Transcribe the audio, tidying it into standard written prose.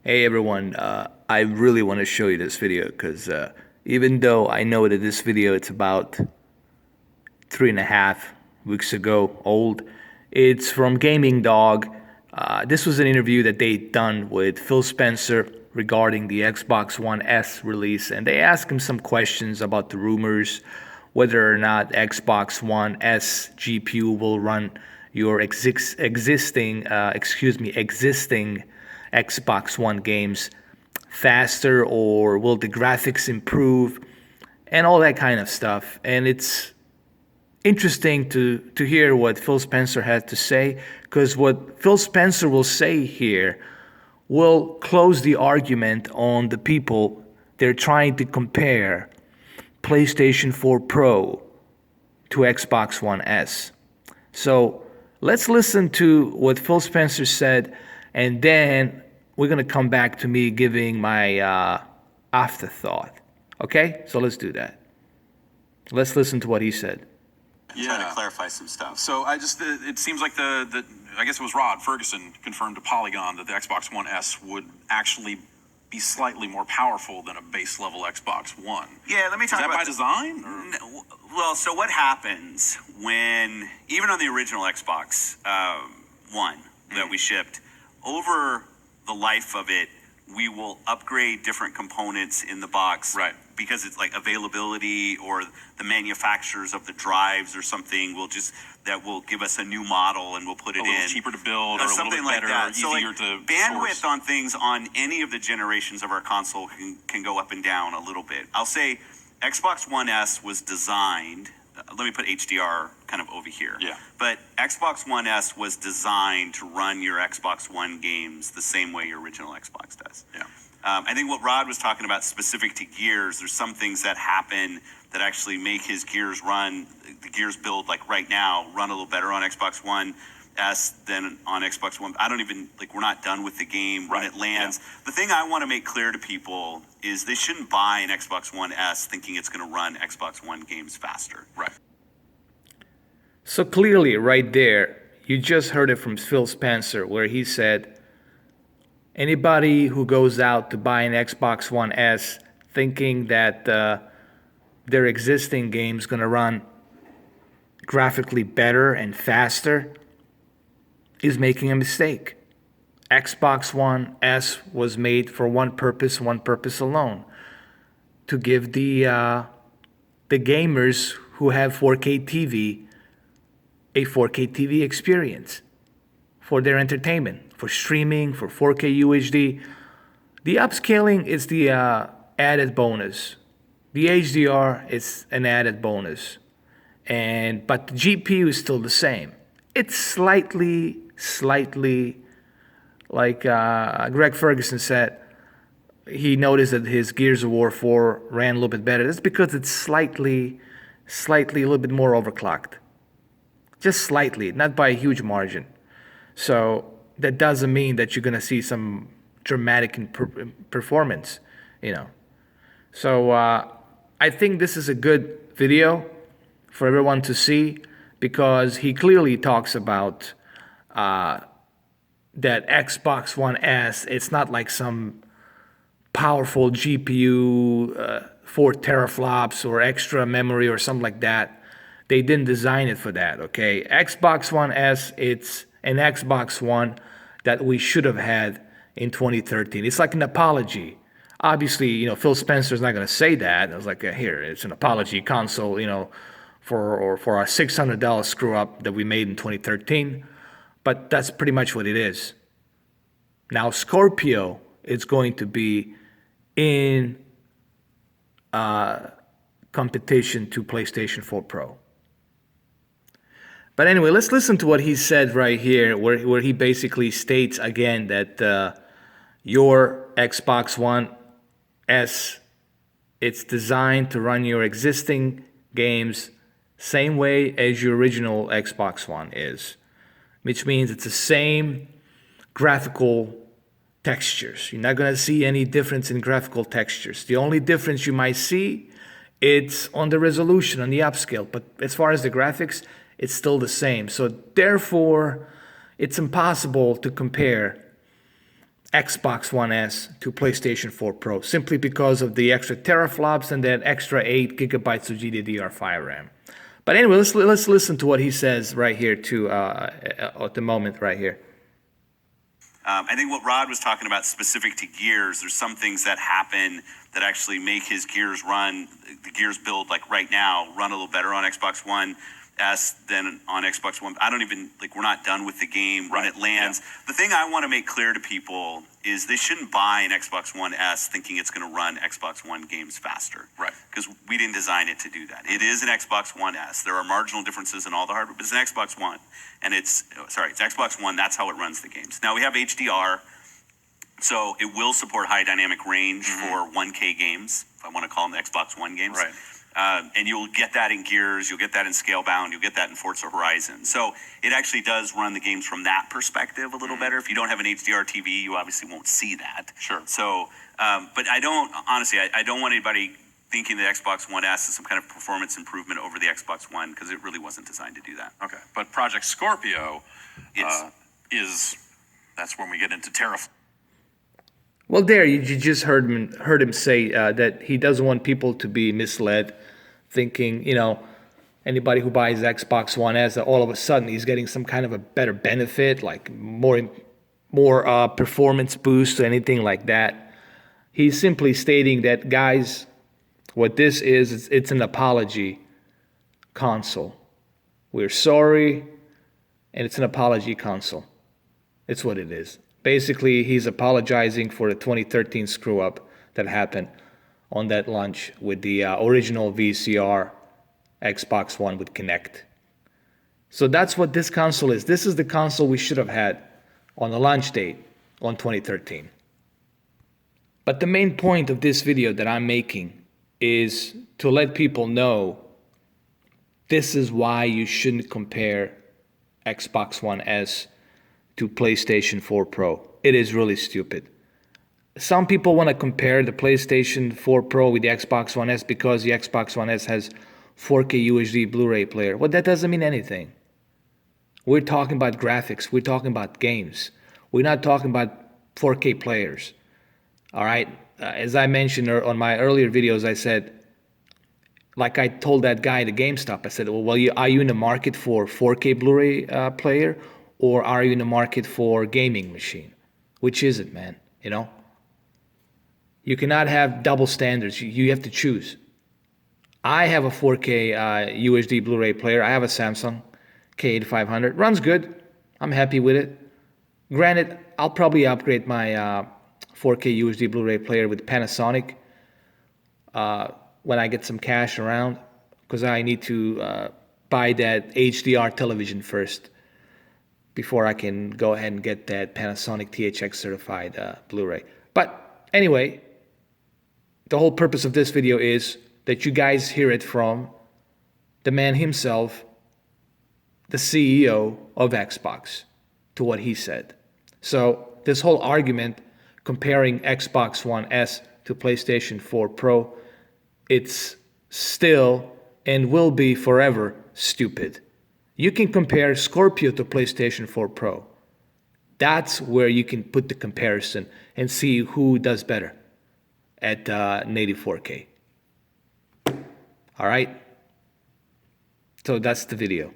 Hey everyone, I really want to show you this video because even though I know that this video it's about 3.5 weeks ago old, it's from Gaming Dog. This was an interview that they done with Phil Spencer regarding the Xbox One S release, and they asked him some questions about the rumors, whether or not Xbox One S GPU will run your existing Xbox One games faster, or will the graphics improve, and all that kind of stuff. And it's interesting to hear what Phil Spencer had to say, because what Phil Spencer will say here will close the argument on the people they're trying to compare PlayStation 4 Pro to Xbox One S. So let's listen to what Phil Spencer said, and then we're going to come back to me giving my afterthought. Okay? So let's do that. Let's listen to what he said. Trying to clarify some stuff. So it seems like I guess it was Rod Ferguson confirmed to Polygon that the Xbox One S would actually be slightly more powerful than a base level Xbox One. Yeah, let me talk about. Is that about by design? Or? Well, so what happens when, even on the original Xbox One that we shipped, over the life of it, we will upgrade different components in the box, Right. Because it's like availability or the manufacturers of the drives or something that will give us a new model and we'll put it A little in. cheaper to build, or a something little bit like better, that. So easier like to bandwidth source. on things on any of the generations of our console can go up and down a little bit. I'll say Xbox One S was designed. Let me put HDR kind of over here. Yeah. But Xbox One S was designed to run your Xbox One games the same way your original Xbox does. Yeah. I think what Rod was talking about specific to Gears, there's some things that happen that actually make his Gears run, the Gears build like right now, run a little better on Xbox One S than on Xbox One. We're not done with the game when Right. it lands. Yeah. The thing I want to make clear to people is they shouldn't buy an Xbox One S thinking it's going to run Xbox One games faster. Right. So clearly, right there, you just heard it from Phil Spencer, where he said, anybody who goes out to buy an Xbox One S thinking that their existing game's going to run graphically better and faster is making a mistake. Xbox One S was made for one purpose alone: to give the gamers who have 4K TV a 4K TV experience for their entertainment, for streaming, for 4K UHD. The upscaling is the added bonus. The HDR is an added bonus. But the GPU is still the same. It's slightly, like Greg Ferguson said, he noticed that his Gears of War 4 ran a little bit better. That's because it's slightly a little bit more overclocked. Just slightly, not by a huge margin. So that doesn't mean that you're going to see some dramatic performance, So I think this is a good video for everyone to see, because he clearly talks about that Xbox One S. It's not like some powerful GPU, 4 teraflops or extra memory or something like that. They didn't design it for that, okay? Xbox One S, it's an Xbox One that we should have had in 2013. It's like an apology. Obviously, Phil Spencer's not going to say that. I was like, here, it's an apology console, for our $600 screw up that we made in 2013. But that's pretty much what it is. Now, Scorpio is going to be in competition to PlayStation 4 Pro. But anyway, let's listen to what he said right here, where he basically states again that your Xbox One S, it's designed to run your existing games same way as your original Xbox One is, which means it's the same graphical textures. You're not going to see any difference in graphical textures. The only difference you might see, it's on the resolution, on the upscale. But as far as the graphics, it's still the same. So therefore, it's impossible to compare Xbox One S to PlayStation 4 Pro simply because of the extra teraflops and that extra 8 gigabytes of GDDR5 RAM. But anyway, let's listen to what he says right here too at the moment right here. I think what Rod was talking about specific to gears, there's some things that happen that actually make his gears run, the gears build like right now, run a little better on Xbox One S than on Xbox One. I don't even, like, we're not done with the game when it lands. Yeah. The thing I want to make clear to people is they shouldn't buy an Xbox One S thinking it's going to run Xbox One games faster. Right. Because we didn't design it to do that. It is an Xbox One S. There are marginal differences in all the hardware, but it's an Xbox One. And it's Xbox One. That's how it runs the games. Now we have HDR, so it will support high dynamic range for 1K games, if I want to call them the Xbox One games. Right. And you'll get that in Gears, you'll get that in Scalebound, you'll get that in Forza Horizon. So it actually does run the games from that perspective a little better. If you don't have an HDR TV, you obviously won't see that. Sure. So, but I don't want anybody thinking the Xbox One S is some kind of performance improvement over the Xbox One, because it really wasn't designed to do that. Okay. But Project Scorpio that's when we get into teraflops. Well, there you just heard him say that he doesn't want people to be misled, thinking, anybody who buys Xbox One S, that all of a sudden he's getting some kind of a better benefit, like more performance boost or anything like that. He's simply stating that, guys, what this is, it's an apology console. We're sorry, and it's an apology console. It's what it is. Basically, he's apologizing for the 2013 screw-up that happened on that launch with the original VCR Xbox One with Kinect. So that's what this console is. This is the console we should have had on the launch date on 2013. But the main point of this video that I'm making is to let people know this is why you shouldn't compare Xbox One S to PlayStation 4 Pro. It is really stupid. Some people want to compare the PlayStation 4 Pro with the Xbox One S because the Xbox One S has 4K UHD Blu-ray player. Well, that doesn't mean anything. We're talking about graphics. We're talking about games. We're not talking about 4K players. All right? As I mentioned on my earlier videos, I said, like I told that guy at the GameStop, I said, well, are you in the market for 4K Blu-ray player, or are you in the market for gaming machine? Which is it, man? You cannot have double standards. You have to choose. I have a 4K UHD Blu-ray player. I have a Samsung K8500. Runs good. I'm happy with it. Granted, I'll probably upgrade my 4K UHD Blu-ray player with Panasonic when I get some cash around, because I need to buy that HDR television first before I can go ahead and get that Panasonic THX certified Blu-ray. But anyway, the whole purpose of this video is that you guys hear it from the man himself, the CEO of Xbox, to what he said. So this whole argument comparing Xbox One S to PlayStation 4 Pro, it's still and will be forever stupid. You can compare Scorpio to PlayStation 4 Pro. That's where you can put the comparison and see who does better at native 4K. All right? So that's the video.